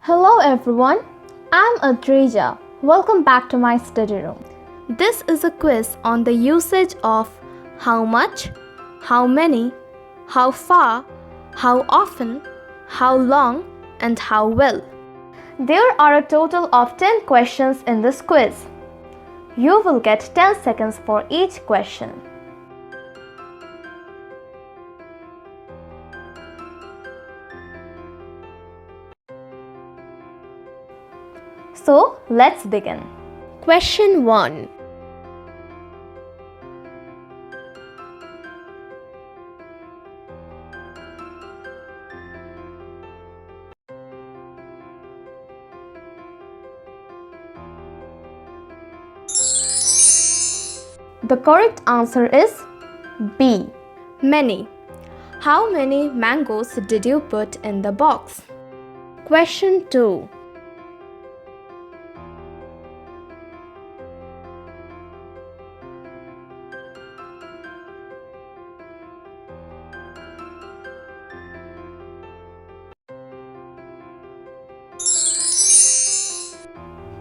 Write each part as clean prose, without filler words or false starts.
Hello everyone, I'm Adrija. Welcome back to my study room. This is a quiz on the usage of how much, how many, how far, how often, how long, and how well. There are a total of 10 questions in this quiz. You will get 10 seconds for each question. So, let's begin. Question 1. The correct answer is B. Many. How many mangoes did you put in the box? Question 2.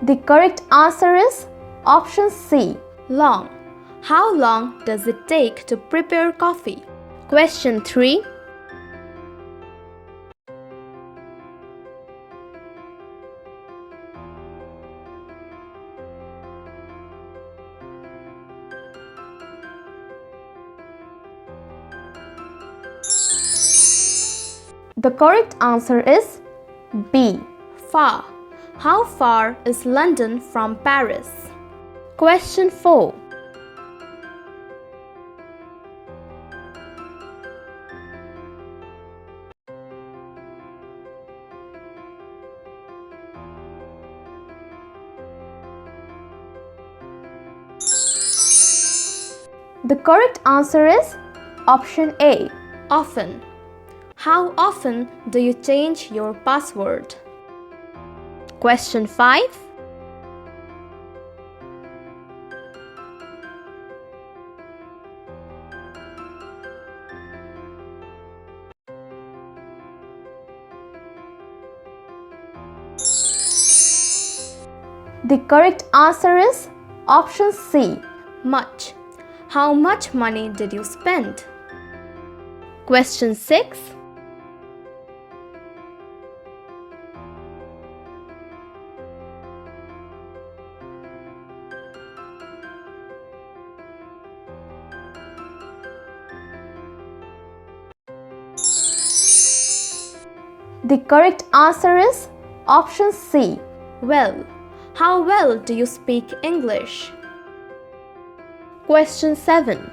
The correct answer is option C. Long. How long does it take to prepare coffee? Question 3. The correct answer is B. Far. How far is London from Paris? Question 4. The correct answer is option A. Often. How often do you change your password? Question 5. The correct answer is option C. Much. How much money did you spend? Question 6. The correct answer is option C. Well. How well do you speak English? Question 7.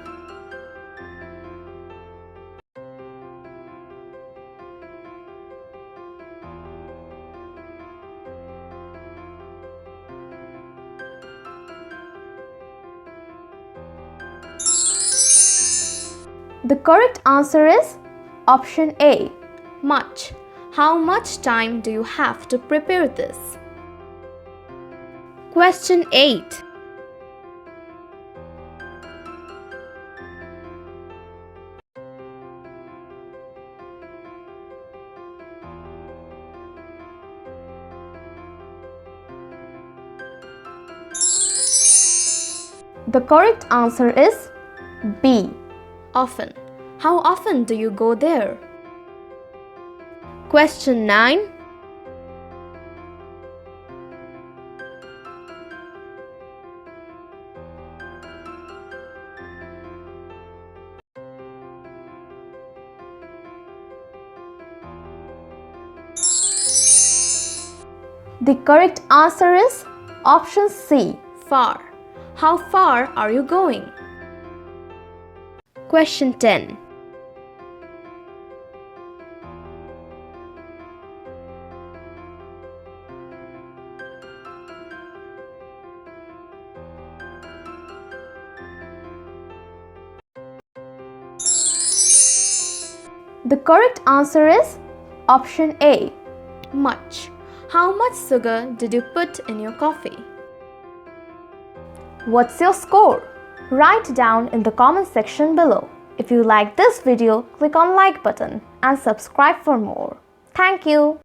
The correct answer is option A. Much. How much time do you have to prepare this? Question 8. The correct answer is B. Often. How often do you go there? Question 9. The correct answer is option C. Far. How far are you going? Question 10. The correct answer is option A. Much. How much sugar did you put in your coffee? What's your score? Write down in the comment section below. If you like this video, click on like button and subscribe for more. Thank you.